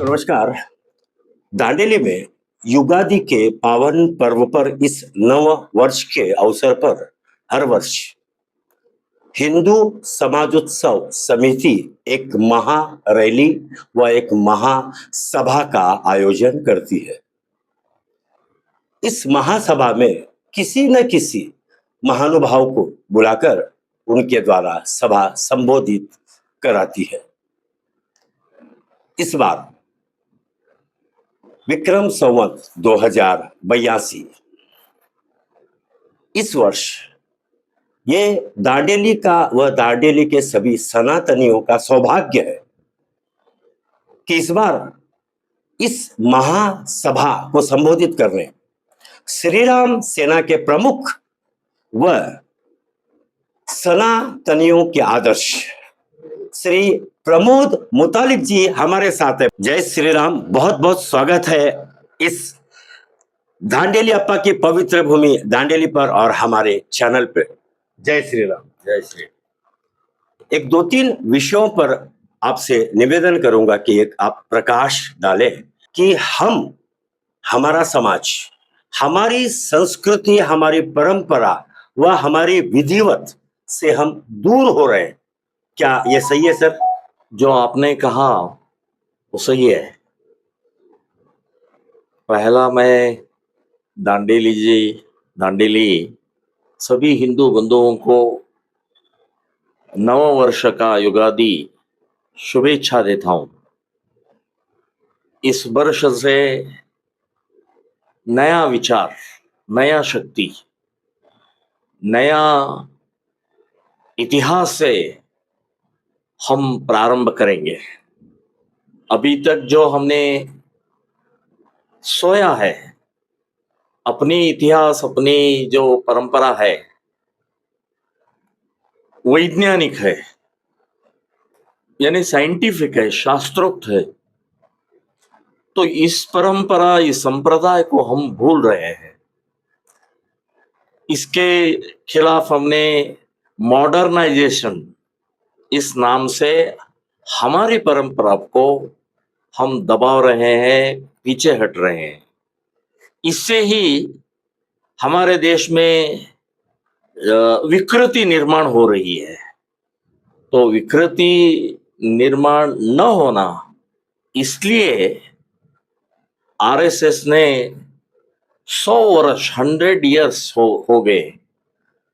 नमस्कार। दांडेली में युगादि के पावन पर्व पर इस नव वर्ष के अवसर पर हर वर्ष हिंदू समाजोत्सव समिति एक महा रैली व एक महासभा का आयोजन करती है। इस महासभा में किसी न किसी महानुभाव को बुलाकर उनके द्वारा सभा संबोधित कराती है। इस बार विक्रम संवत 2082 इस वर्ष ये दांडेली का व दांडेली के सभी सनातनियों का सौभाग्य है कि इस बार इस महासभा को संबोधित करने श्री राम सेना के प्रमुख व सनातनियों के आदर्श श्री प्रमोद मुतालिब जी हमारे साथ है। जय श्री राम। बहुत बहुत स्वागत है इस दांडेली अप्पा की पवित्र भूमि दांडेली पर और हमारे चैनल पे। जय श्री राम। जय श्री। एक दो तीन विषयों पर आपसे निवेदन करूंगा कि एक आप प्रकाश डालें कि हमारा समाज, हमारी संस्कृति, हमारी परंपरा व हमारी विधिवत से हम दूर हो रहे हैं। क्या ये सही है सर? जो आपने कहा वो सही है। पहला मैं दांडेली सभी हिंदू बंधुओं को नव वर्ष का युगादि शुभेच्छा देता हूं। इस वर्ष से नया विचार, नया शक्ति, नया इतिहास से हम प्रारंभ करेंगे। अभी तक जो हमने सोया है, अपनी इतिहास, अपनी जो परंपरा है वैज्ञानिक है, यानी साइंटिफिक है, शास्त्रोक्त है, तो इस परंपरा, इस संप्रदाय को हम भूल रहे हैं। इसके खिलाफ हमने मॉडर्नाइजेशन इस नाम से हमारी परंपरा को हम दबा रहे हैं, पीछे हट रहे हैं। इससे ही हमारे देश में विकृति निर्माण हो रही है। तो विकृति निर्माण न होना, इसलिए आरएसएस ने 100 वर्ष 100 इयर्स हो गए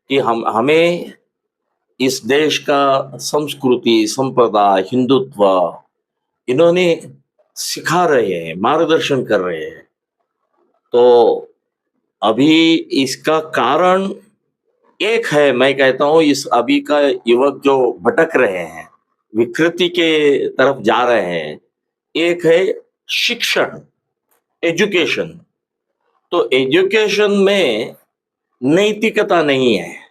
कि हमें इस देश का संस्कृति, संप्रदाय, हिंदुत्व इन्होंने सिखा रहे हैं, मार्गदर्शन कर रहे हैं। तो अभी इसका कारण एक है, मैं कहता हूं, इस अभी का युवक जो भटक रहे हैं, विकृति के तरफ जा रहे हैं, एक है शिक्षण, एजुकेशन। तो एजुकेशन में नैतिकता नहीं है।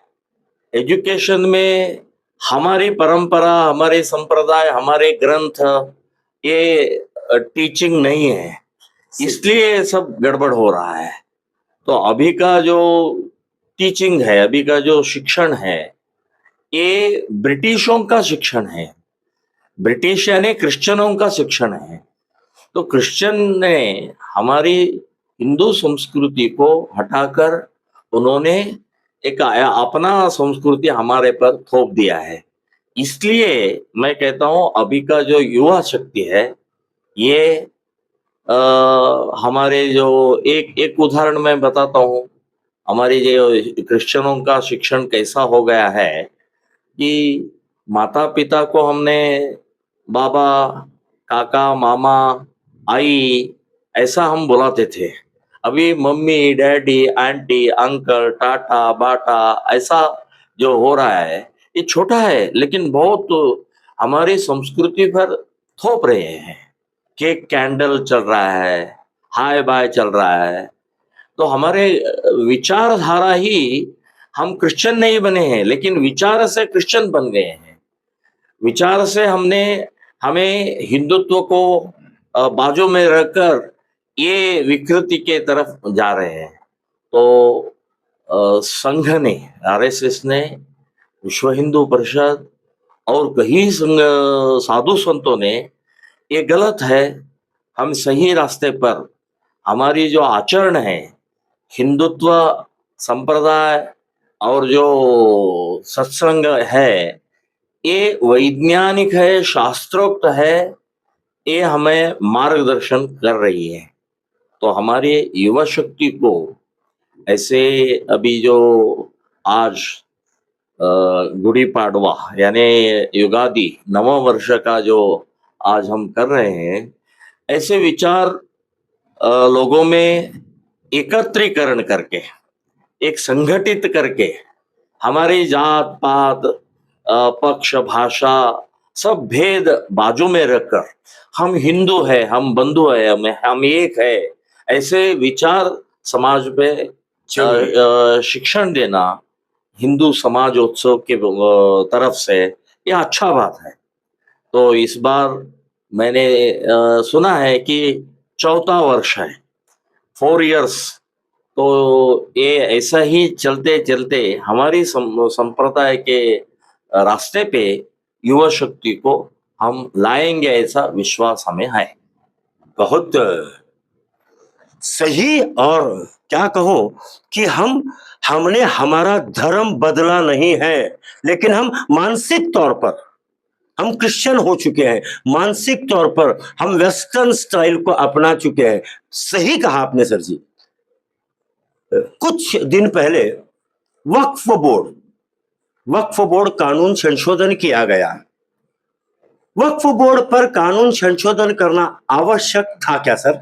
एजुकेशन में हमारी परंपरा, हमारे संप्रदाय, हमारे ग्रंथ, ये टीचिंग नहीं है, इसलिए सब गड़बड़ हो रहा है। तो अभी का जो टीचिंग है, अभी का जो शिक्षण है, ये ब्रिटिशों का शिक्षण है। ब्रिटिश यानी क्रिश्चियनों का शिक्षण है। तो क्रिश्चियन ने हमारी हिंदू संस्कृति को हटाकर उन्होंने एक अपना संस्कृति हमारे पर थोप दिया है। इसलिए मैं कहता हूं अभी का जो युवा शक्ति है, ये हमारे जो एक उदाहरण मैं बताता हूं। हमारे जो क्रिश्चियनों का शिक्षण कैसा हो गया है कि माता पिता को हमने बाबा, काका, मामा, आई ऐसा हम बुलाते थे। अभी mummy, daddy, aunty, uncle, tata, Bata ऐसा जो हो रहा है, ये छोटा है लेकिन बहुत हमारी संस्कृति पर थोप रहे हैं। केक कैंडल चल रहा है, हाय बाय चल रहा है। तो हमारे विचारधारा ही, हम क्रिश्चियन नहीं बने हैं लेकिन विचार से क्रिश्चियन बन गए हैं। विचार से हमें हिंदुत्व को बाजू में रखकर ये विकृति के तरफ जा रहे हैं। तो संघ ने, आरएसएस ने, विश्व हिंदू परिषद और कई साधु संतों ने, ये गलत है, हम सही रास्ते पर, हमारी जो आचरण है, हिंदुत्व संप्रदाय और जो सत्संग है, ये वैज्ञानिक है, शास्त्रोक्त है, ये हमें मार्गदर्शन कर रही है। तो हमारे युवा शक्ति को ऐसे अभी जो आज गुड़ी पाड़वा यानी युगादि नवा वर्ष का जो आज हम कर रहे हैं, ऐसे विचार लोगों में एकत्रीकरण करके, एक संगठित करके, हमारी जात पात पक्ष भाषा सब भेद बाजू में रखकर हम हिंदू है, हम बंधु है, हम एक है, ऐसे विचार समाज पे शिक्षण देना हिंदू समाजोत्सव के तरफ से ये अच्छा बात है। तो इस बार मैंने सुना है कि चौथा वर्ष है, 4 इयर्स। तो ये ऐसा ही चलते चलते हमारी संप्रदाय के रास्ते पे युवा शक्ति को हम लाएंगे, ऐसा विश्वास हमें है। बहुत सही। और क्या कहो कि हमने हमारा धर्म बदला नहीं है, लेकिन हम मानसिक तौर पर हम क्रिश्चियन हो चुके हैं, मानसिक तौर पर हम वेस्टर्न स्टाइल को अपना चुके हैं। सही कहा आपने सर जी। कुछ दिन पहले वक्फ बोर्ड कानून संशोधन किया गया। वक्फ बोर्ड पर कानून संशोधन करना आवश्यक था क्या सर?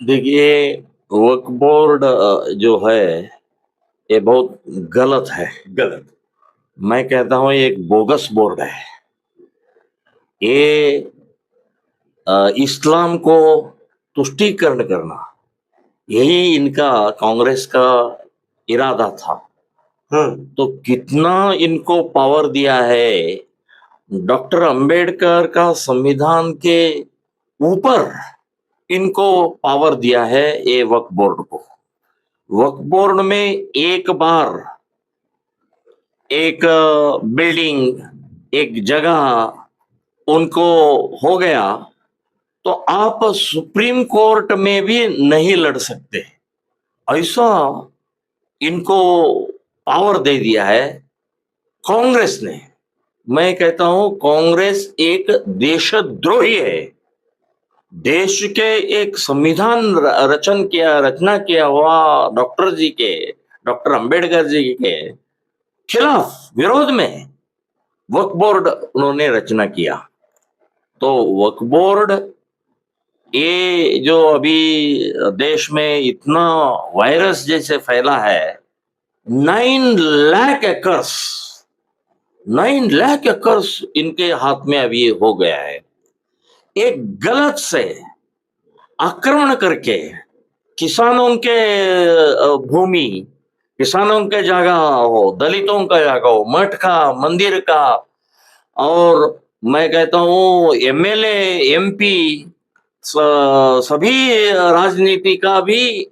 देखिए, वक्फ बोर्ड जो है ये बहुत गलत है। गलत। मैं कहता हूं ये एक बोगस बोर्ड है। ये इस्लाम को तुष्टीकरण करना, यही इनका कांग्रेस का इरादा था। तो कितना इनको पावर दिया है, डॉक्टर अंबेडकर का संविधान के ऊपर इनको पावर दिया है ये वक्फ बोर्ड को। वक्फ बोर्ड में एक बार एक बिल्डिंग, एक जगह उनको हो गया तो आप सुप्रीम कोर्ट में भी नहीं लड़ सकते, ऐसा इनको पावर दे दिया है कांग्रेस ने। मैं कहता हूं कांग्रेस एक देशद्रोही है। देश के एक संविधान रचना किया हुआ डॉक्टर अंबेडकर जी के खिलाफ विरोध में वक्फ बोर्ड उन्होंने रचना किया। तो वक्फ बोर्ड ये जो अभी देश में इतना वायरस जैसे फैला है, 9 लाख एकर्स इनके हाथ में अभी हो गया है। एक गलत से आक्रमण करके किसानों के भूमि, किसानों के जगह हो, दलितों का जगह हो, मठ का, मंदिर का, और मैं कहता हूँ एमएलए एमपी सभी राजनीति का भी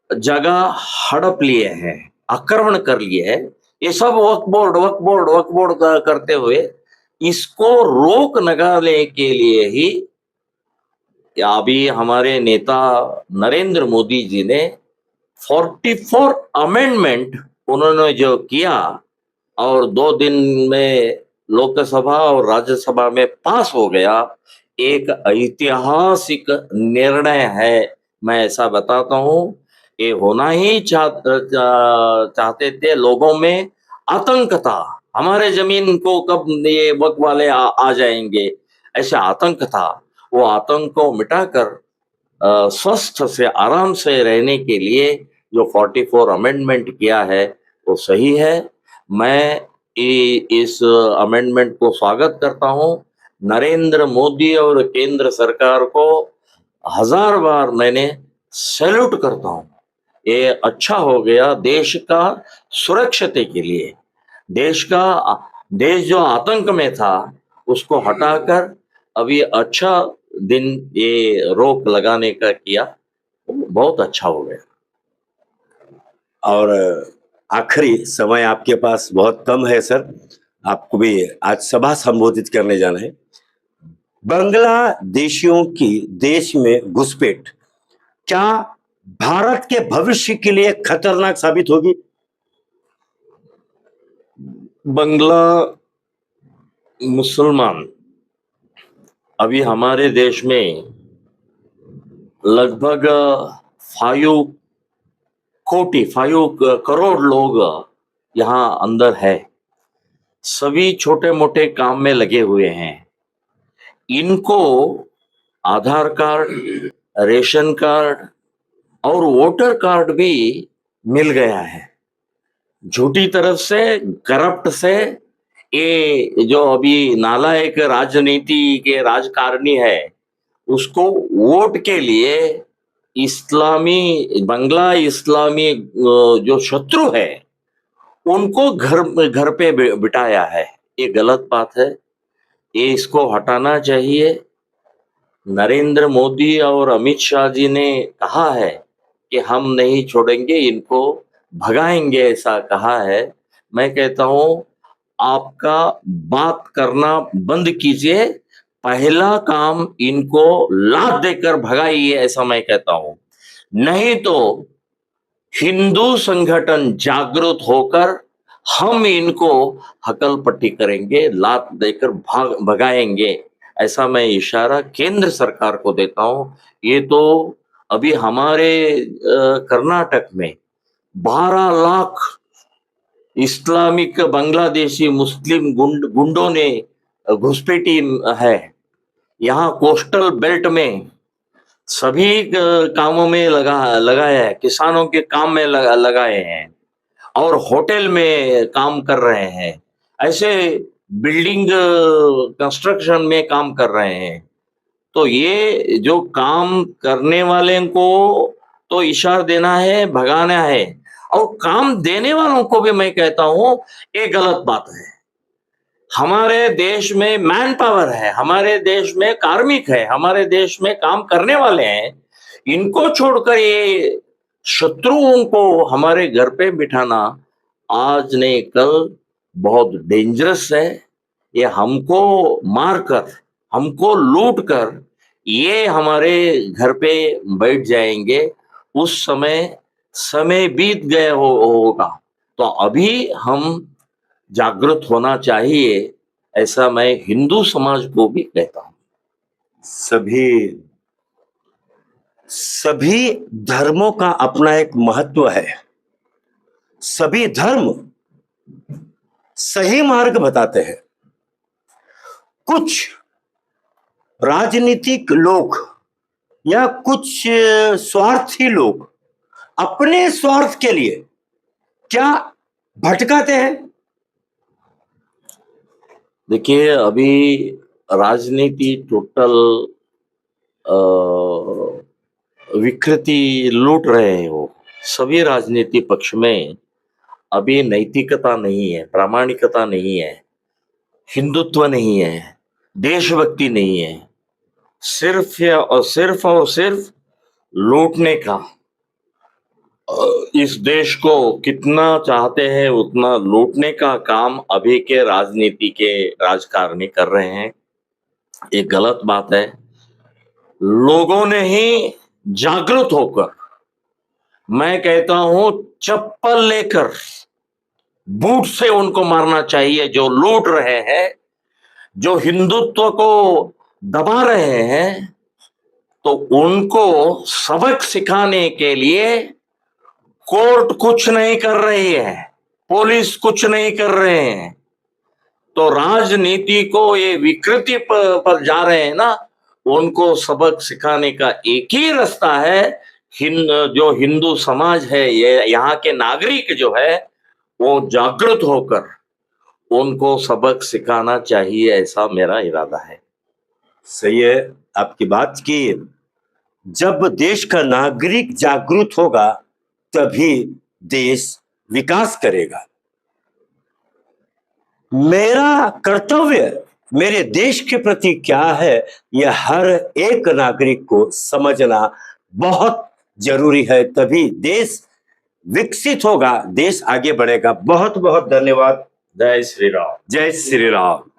जगह हड़प लिए हैं, आक्रमण कर लिए हैं। ये सब वक्फ बोर्ड करते हुए इसको रोक लगाने के लिए ही अभी हमारे नेता नरेंद्र मोदी जी ने 44 अमेंडमेंट उन्होंने जो किया और 2 दिन में लोकसभा और राज्यसभा में पास हो गया, एक ऐतिहासिक निर्णय है। मैं ऐसा बताता हूं, ये होना ही चाहते थे। लोगों में आतंक था, हमारे जमीन को कब ये वक्त वाले आ जाएंगे, ऐसा आतंक था। वो आतंक को मिटाकर स्वस्थ से आराम से रहने के लिए जो 44 अमेंडमेंट किया है वो सही है। मैं इस अमेंडमेंट को स्वागत करता हूं। नरेंद्र मोदी और केंद्र सरकार को 1000 बार मैंने सैल्यूट करता हूं। ये अच्छा हो गया देश का सुरक्षते के लिए। देश जो आतंक में था उसको हटाकर अभी अच्छा दिन ये रोक लगाने का किया, बहुत अच्छा हो गया। और आखिरी समय आपके पास बहुत कम है सर, आपको भी आज सभा संबोधित करने जाना है। बांग्लादेशियों की देश में घुसपैठ क्या भारत के भविष्य के लिए खतरनाक साबित होगी? बंगला मुसलमान अभी हमारे देश में लगभग 5 करोड़ लोग यहाँ अंदर है। सभी छोटे मोटे काम में लगे हुए हैं। इनको आधार कार्ड, रेशन कार्ड और वोटर कार्ड भी मिल गया है। झूठी तरफ से, करप्ट से, ये जो अभी नालायक राजनीति के राजकारणी है, उसको वोट के लिए बंगला इस्लामी जो शत्रु है, उनको घर पे बिठाया है। ये गलत बात है। ये इसको हटाना चाहिए। नरेंद्र मोदी और अमित शाह जी ने कहा है कि हम नहीं छोड़ेंगे, इनको भगाएंगे, ऐसा कहा है। मैं कहता हूं, आपका बात करना बंद कीजिए। पहला काम इनको लात देकर भगाइए, ऐसा मैं कहता हूं। नहीं तो हिंदू संगठन जागृत होकर हम इनको हकल पट्टी करेंगे, लात देकर भगाएंगे। ऐसा मैं इशारा केंद्र सरकार को देता हूं। ये तो अभी हमारे कर्नाटक में 12 लाख इस्लामिक बांग्लादेशी मुस्लिम गुंडों ने घुसपैठी है। यहाँ कोस्टल बेल्ट में सभी कामों में लगाया है। किसानों के काम में लगाए हैं और होटल में काम कर रहे हैं। ऐसे बिल्डिंग कंस्ट्रक्शन में काम कर रहे हैं। तो ये जो काम करने वाले को तो इशारा देना है, भगाना है, और काम देने वालों को भी मैं कहता हूं ये गलत बात है। हमारे देश में मैन पावर है, हमारे देश में कार्मिक है, हमारे देश में काम करने वाले हैं। इनको छोड़कर ये शत्रुओं को हमारे घर पे बिठाना आज नहीं कल बहुत डेंजरस है। ये हमको मारकर, हमको लूट कर ये हमारे घर पे बैठ जाएंगे। उस समय बीत गया होगा। तो अभी हम जागृत होना चाहिए, ऐसा मैं हिंदू समाज को भी कहता हूं। सभी धर्मों का अपना एक महत्व है। सभी धर्म सही मार्ग बताते हैं। कुछ राजनीतिक लोग या कुछ स्वार्थी लोग अपने स्वार्थ के लिए क्या भटकाते हैं? देखिए, अभी राजनीति टोटल विकृति लूट रहे हैं वो। सभी राजनीति पक्ष में अभी नैतिकता नहीं है, प्रामाणिकता नहीं है, हिंदुत्व नहीं है, देशभक्ति नहीं है। सिर्फ और सिर्फ लूटने का। इस देश को कितना चाहते हैं उतना लूटने का काम अभी के राजनीति के राजकारणी कर रहे हैं। ये गलत बात है। लोगों ने ही जागृत होकर, मैं कहता हूं, चप्पल लेकर बूट से उनको मारना चाहिए जो लूट रहे हैं, जो हिंदुत्व को दबा रहे हैं। तो उनको सबक सिखाने के लिए कोर्ट कुछ नहीं कर रही है, पुलिस कुछ नहीं कर रहे हैं। तो राजनीति को ये विकृति पर जा रहे हैं ना, उनको सबक सिखाने का एक ही रास्ता है। जो हिंदू समाज है, ये यहाँ के नागरिक जो है, वो जागृत होकर उनको सबक सिखाना चाहिए, ऐसा मेरा इरादा है। सही है आपकी बात कि जब देश का नागरिक जागरूक होगा तभी देश विकास करेगा। मेरा कर्तव्य मेरे देश के प्रति क्या है, यह हर एक नागरिक को समझना बहुत जरूरी है। तभी देश विकसित होगा, देश आगे बढ़ेगा। बहुत बहुत धन्यवाद। जय श्री राम। जय श्री राम।